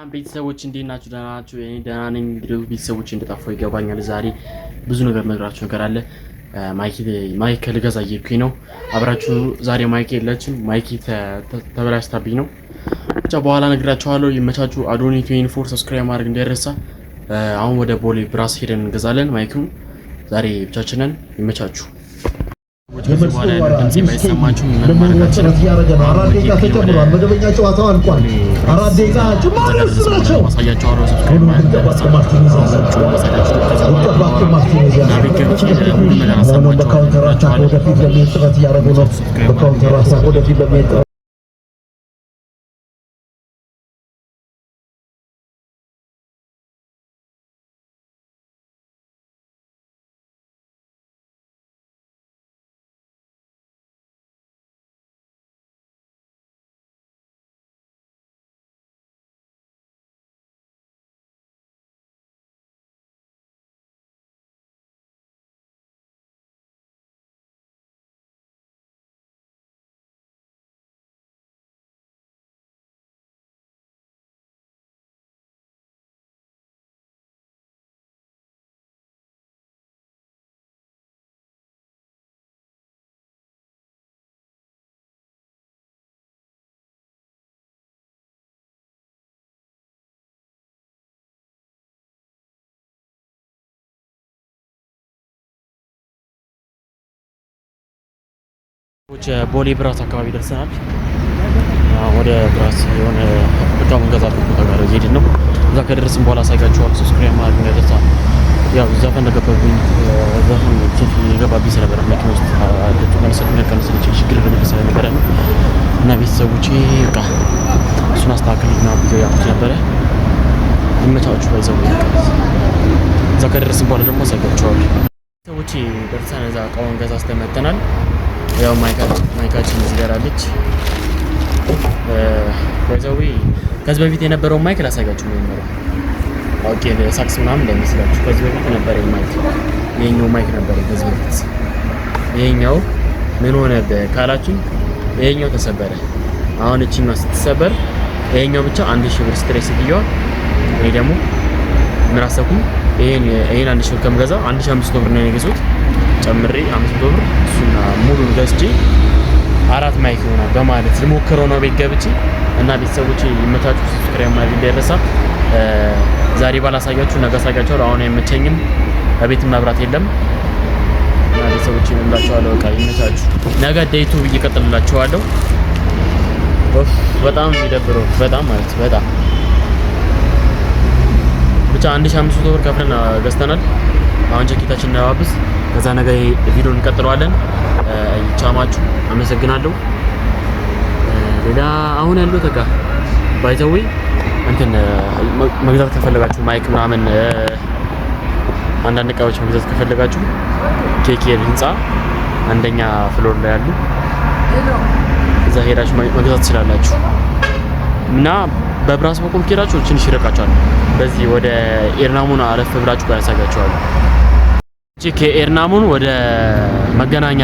ቤተሰቦች እንዴት ናችሁ? ደህና ናችሁ? እኔ ደህና ነኝ። እንግዲህ ቤተሰቦች እንደጠፋው ይገባኛል። ዛሬ ብዙ ነገር ነግራችሁ ነገር አለ። ማይክ ልገዛ እየሄድኩኝ ነው። አብራችሁ ዛሬ ማይክ የለችም። ማይክ ተበላሽታብኝ ነው። ብቻ በኋላ ነግራችኋለሁ። ይመቻችሁ። አዶኒ 24 ሰብስክራይብ ማድረግ እንዳይረሳ። አሁን ወደ ቦሌ ብራስ ሄደን እንገዛለን ማይኩን። ዛሬ ብቻችንን። ይመቻችሁ። መደበኛ ጨዋታው አልቋል። 4 ደቂቃ ጭማሪ ውስጥ ናቸው። በካውንተር አታክ ወደፊት ለመሄድ ጥረት እያደረጉ ነው። በካውንተር አታክ ወደፊት ለመሄድ ቦሌ ብራስ አካባቢ ደርሰናል። ወደ ብራስ የሆነ እቃ መንገዛበት ቦታ ጋር እየሄድን ነው። እዛ ከደረስን በኋላ አሳይጋችኋለሁ። ሰብስክራይብ ማድረግ እንዳይረሳ። ያው ዘፈን ነገባብኝ ዘፈን ቼክ የገባብኝ ስለነበረ መኪና ውስጥ አለች ማለት ነው። ችግር ለመለሰ ነገር ነው እና ቤተሰቦቼ በቃ እሱን አስተካክልና ቪዲዮ ያምጥ ነበረ። ይመቻችሁ። ባይዘው እዛ ከደረስን በኋላ ደግሞ አሳይጋችኋለሁ። ቤተሰቦቼ ደርሰን እዛ እቃውን ገዛዝተን መጥተናል። ያው ማይካችን እዚህ ጋር አለች። ወይዘዊ ከዚህ በፊት የነበረው ማይክ ላሳያችሁ ነው የሚመረው። ኦኬ ሳክስ ምናምን እንዳይመስላችሁ። ከዚህ በፊት ነበር ማይክ፣ ይሄኛው ማይክ ነበር ከዚህ በፊት። ይሄኛው ምን ሆነ ካላችሁ ይሄኛው ተሰበረ። አሁን እቺኛው ስትሰበር ይሄኛው ብቻ 1000 ብር ስትሬስ ይያው። እኔ ደግሞ ምን አሰብኩኝ ይሄን 1000 ብር ከምገዛ 1500 ብር ነው የገዛሁት። ጨምሬ 500 ብር እሱና ሙሉን ገዝቼ 4 ማይክ ይሆናል በማለት ልሞክረው ነው ቤት ገብቼ እና ቤተሰቦቼ ይመቻችሁ። ሰብስክራይብ ማድረግ እንዳይረሳ። ዛሬ ባላሳያችሁ ነገ አሳያችኋለሁ። አሁን አይመቸኝም፣ በቤት መብራት የለም እና ቤተሰቦቼ እንላችኋለሁ። በቃ ይመቻችሁ። ነገ ዴይቱ እየቀጥልላችኋለሁ። በጣም የሚደብረው በጣም ማለት በጣም ብቻ 1500 ብር ከፍለን ገዝተናል። አሁን ጀኬታችን እናባብስ። ከዛ ነገ ቪዲዮን እንቀጥለዋለን። ይቻማችሁ። አመሰግናለሁ። ሌላ አሁን ያለው ተጋ ባይዘዌ እንትን መግዛት ከፈለጋችሁ ማይክ ምናምን አንዳንድ እቃዎች መግዛት ከፈለጋችሁ ኬኬል ህንጻ አንደኛ ፍሎር ላይ ያሉ እዛ ሄዳችሁ መግዛት ትችላላችሁ። እና በብራስ በኩል ሄዳችሁ ትንሽ ይርቃችኋል። በዚህ ወደ ኤርናሙን አለፍ ብላችሁ ያሳጋችኋል። ከኤርናሙን ወደ መገናኛ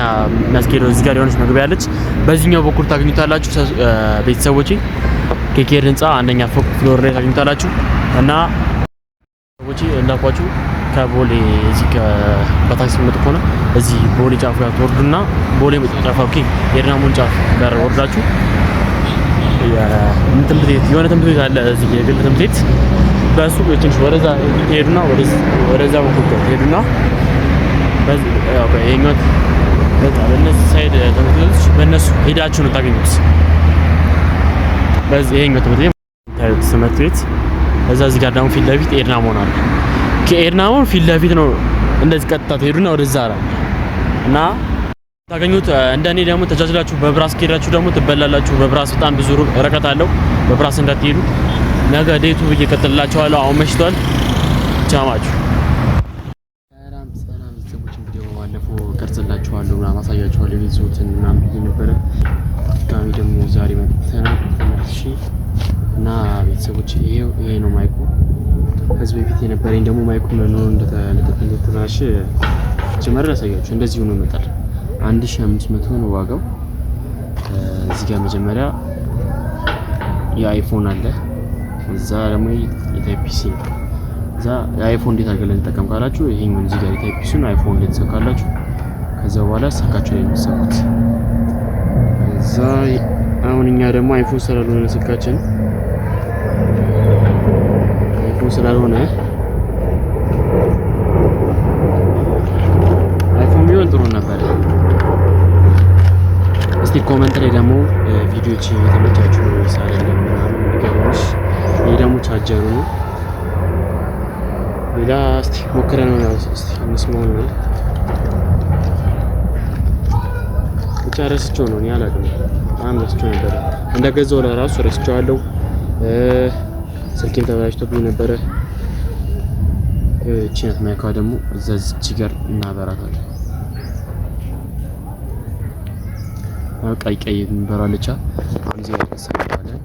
መስጊድ እዚህ ጋር የሆነች መግቢያ አለች። በዚህኛው በኩል ታገኙታላችሁ። ቤተሰቦቼ ኬኬር ህንጻ አንደኛ ፎቅ ፍሎር ላይ ታገኙታላችሁ። እና ቤተሰቦቼ እንዳልኳችሁ ከቦሌ እዚህ በታክሲ መጥቶ ከሆነ እዚህ ቦሌ ጫፍ ጋር ትወርዱና ቦሌ ጫፍ ኤርናሙን ጫፍ ጋር ወርዳችሁ የሆነ ትምህርት ቤት አለ እዚህ የግል ትምህርት ቤት። በሱ ትንሽ ወደዛ ሄዱና ወደዛ በኩል ሄዱና በዚህ ያው ይሄኛው በጣም በእነዚህ ሳይድ ተመልካቾች በእነሱ ሄዳችሁ ነው ታገኙት። በዚህ ይሄኛው ትምህርት ቤት እዚህ ጋር ደግሞ ፊት ለፊት ኤርናሞን አለ። ከኤርናሞን ፊት ለፊት ነው። እንደዚህ ቀጥታ ትሄዱና ወደዛ አለ እና ታገኙት። እንደኔ ደግሞ ተጃጅላችሁ በብራስ ከሄዳችሁ ደግሞ ትበላላችሁ። በብራስ በጣም ብዙ ርቀት አለው። በብራስ እንዳትሄዱ። ነገ ዴቱ እየቀጥልላችኋለሁ። አሁን መሽቷል። ቻማችሁ ቀርጽላችኋለሁ እና ማሳያችኋለሁ። ቤተሰቦችን ምናምን ብዬ ነበረ። ድጋሚ ደግሞ ዛሬ መጥተናል ተመልሼ እና ቤተሰቦች ይሄ ነው ማይኩ። ከዚህ በፊት የነበረኝ ደግሞ ማይኩ ነው እንደተበላሸ ጀመረ ላሳያችሁ። እንደዚህ ሆኖ ይመጣል። 1500 ነው ዋጋው። እዚህ ጋር መጀመሪያ የአይፎን አለ እዛ ደግሞ የታይፕ ሲ ነው። እዛ የአይፎን እንዴት አድርገን እንጠቀም ካላችሁ ይሄኛው እዚህ ጋር የታይፕ ሲውን አይፎን እንዴት ትሰካላችሁ። ከዛ በኋላ ስልካችሁ ላይ የምትሰኩት። እዛ አሁን እኛ ደግሞ አይፎን ስላልሆነ ስልካችን አይፎን ስላልሆነ አይፎን ቢሆን ጥሩ ነበር። እስቲ ኮመንት ላይ ደግሞ ቪዲዮዎች የተመቻችሁ ነው ይሳላል ምናምን ነገሮች። ይሄ ደግሞ ቻርጀሩ ነው። ሌላ እስቲ ሞክረን ነው እስቲ እንስማው ነው። ብቻ ረስቼው ነው እኔ አላውቅም። በጣም ረስቼው ነበር። እንደገዛው ለራሱ ረስቼዋለሁ። ስልኬን ተበላሽቶብኝ ነበረ። እቺ ናት ማይካ ደግሞ እዛች ጋር እናበራታለን። ቀይ ቀይ እንበራለች። አሁን እዚህ ጋር ተሰራለን።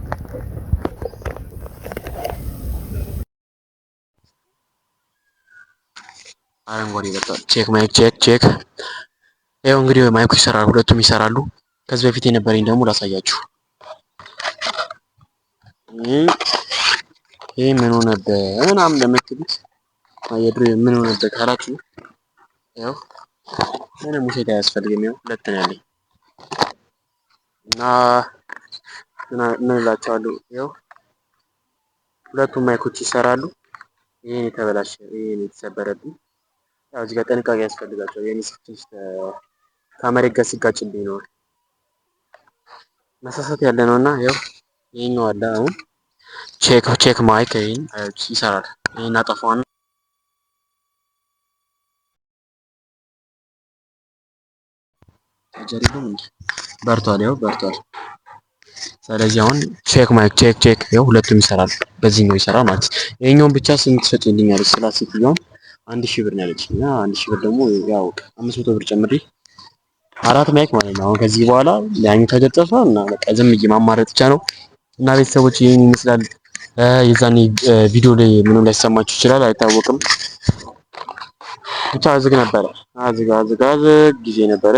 አረንጓዴ በቃ ቼክ ማይክ ቼክ። ያው እንግዲህ ማይኩ ይሰራል፣ ሁለቱም ይሰራሉ። ከዚህ በፊት የነበረኝ ደግሞ ላሳያችሁ። ይሄ ምን ሆነበት ምናምን ለምትሉት የድሮ ምን ሆነበት ካላችሁ ያው ምንም ውሸት አያስፈልግም። ያው ሁለት ነው ያለኝ እና ምን እላቸዋለሁ፣ ያው ሁለቱም ማይኮች ይሰራሉ። ይሄን የተበላሸ ይሄን የተሰበረብኝ ያው እዚህ ጋር ጥንቃቄ ያስፈልጋቸዋል። የኔ ስልክ ከመሬት ጋር ሲጋጭብኝ ነው መሳሳት ያለ ነውና ያው ይሄኛው አለ። አሁን ቼክ ማይክ ይሄን ይሰራል። ይሄን አጠፋውና ጀሪቡም በርቷል፣ ያው በርቷል። ስለዚህ አሁን ቼክ ማይክ ቼክ ያው ሁለቱም ይሰራል። በዚህኛው ይሰራል ማለት ይሄኛውን ብቻ ስንት ትሸጪልኛለች ስላት ሴትዮዋም 1000 ብር ነው ያለችኝ። እና 1000 ብር ደግሞ ያው 500 ብር ጨምሬ 4 ማይክ ማለት ነው። አሁን ከዚህ በኋላ ያኛው ተገጠፈ እና በቃ ዝም ብዬ ማማረጥ ብቻ ነው። እና ቤተሰቦች ይሄን ይመስላል። የዛኔ ቪዲዮ ላይ ምንም ላይሰማችሁ ይችላል፣ አይታወቅም። ብቻ ዝግ ነበረ፣ ዝግ ጊዜ ነበረ።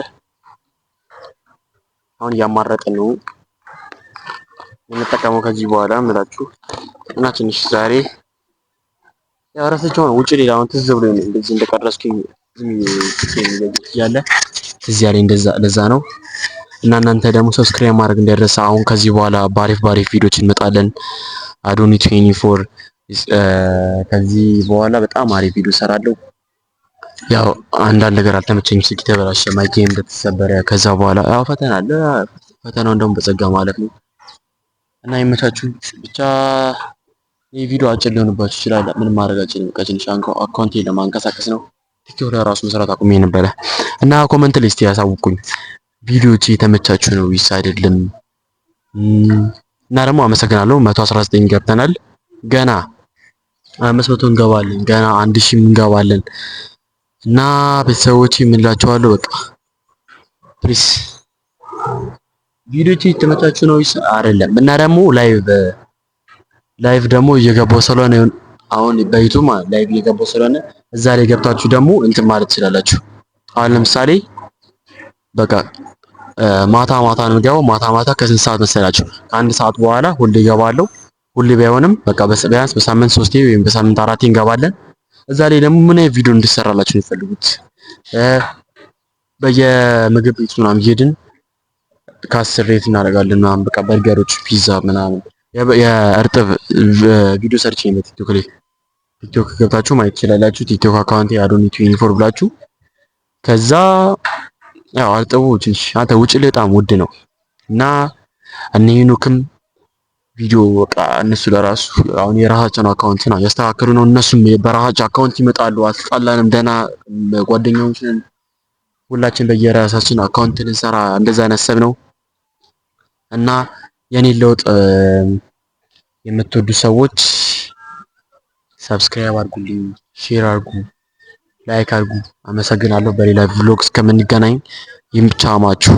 አሁን እያማረጥን ነው የምንጠቀመው ከዚህ በኋላ እምላችሁ። እና ትንሽ ዛሬ ያው ረስቼው ነው ውጪ ሌላ አሁን ትዝ ብሎኝ ነው እንደዚህ እንደቀረስኩኝ ያለ ትዝ ያለኝ ለዛ ነው። እና እናንተ ደግሞ ሰብስክራይብ ማድረግ እንዳይረሳ። አሁን ከዚህ በኋላ ባሪፍ ቪዲዮዎች እንመጣለን። አዶኒ 24 ከዚህ በኋላ በጣም አሪፍ ቪዲዮ እሰራለሁ። ያው አንዳንድ ነገር አልተመቸኝም፣ ስልክ ተበላሸ፣ ማይኬም እንደተሰበረ። ከዛ በኋላ ያው ፈተና አለ። ፈተናውን ደግሞ በጸጋ ማለፍ ነው። እና ይመቻችሁ ብቻ። ይህ ቪዲዮ አጭር ሊሆንባችሁ ይችላል። ምንም ማድረግ አልችልም። በቃ ትንሽ አካውንቴን ለማንቀሳቀስ ነው። ቲክቶክ ላይ ራሱ መስራት አቁሜ ነበረ። እና ኮመንት ላይ እስቲ ያሳውቁኝ ቪዲዮዎች የተመቻችሁ ነው ወይስ አይደለም። እና ደግሞ አመሰግናለሁ። 119 ገብተናል። ገና 500 እንገባለን። ገና 1000 እንገባለን። እና ቤተሰቦች የምላችኋለሁ በቃ ፕሊስ ቪዲዮዎች የተመቻችሁ ነው ወይስ አይደለም። እና ደግሞ ላይቭ ደግሞ እየገባው ስለሆነ አሁን በዩቲዩብ ላይቭ እየገባው ስለሆነ እዛ ላይ ገብታችሁ ደግሞ እንትን ማለት ትችላላችሁ። አሁን ለምሳሌ በቃ ማታ ነው የምገባው። ማታ ከስንት ሰዓት መሰላችሁ? ከአንድ ሰዓት በኋላ ሁሌ እገባለሁ። ሁሌ ባይሆንም በቃ ቢያንስ በሳምንት 3 ወይም በሳምንት 4 እንገባለን። እዛ ላይ ደግሞ ምን አይነት ቪዲዮ እንዲሰራላችሁ ነው የምትፈልጉት? በየምግብ ቤቱ ምናምን እየሄድን ከአስር ሬት እናደርጋለን ምናምን በቃ በርገሮች፣ ፒዛ ምናምን የእርጥብ ቪዲዮ ሰርች ነው ቲክቶክ ላይ። ቲክቶክ ገብታችሁ ማየት ትችላላችሁ። ቲክቶክ አካውንት አዶኒ 24 ብላችሁ ከዛ ያው እርጥቡ ትንሽ አንተ ውጭ ላይ በጣም ውድ ነው እና እነ ሄኖክም ቪዲዮ በቃ እነሱ ለራሱ አሁን የራሳቸውን አካውንት ነው ያስተካከሉ ነው። እነሱም በራሳቸው አካውንት ይመጣሉ። አልጣላንም፣ ደህና ጓደኛዎች ነን። ሁላችን በየራሳችን አካውንት ልንሰራ እንደዛ ነሰብ ነው። እና የኔን ለውጥ የምትወዱ ሰዎች ሰብስክራይብ አድርጉልኝ፣ ሼር አድርጉ፣ ላይክ አድርጉ። አመሰግናለሁ። በሌላ ቭሎግ እስከምንገናኝ ይምቻማችሁ።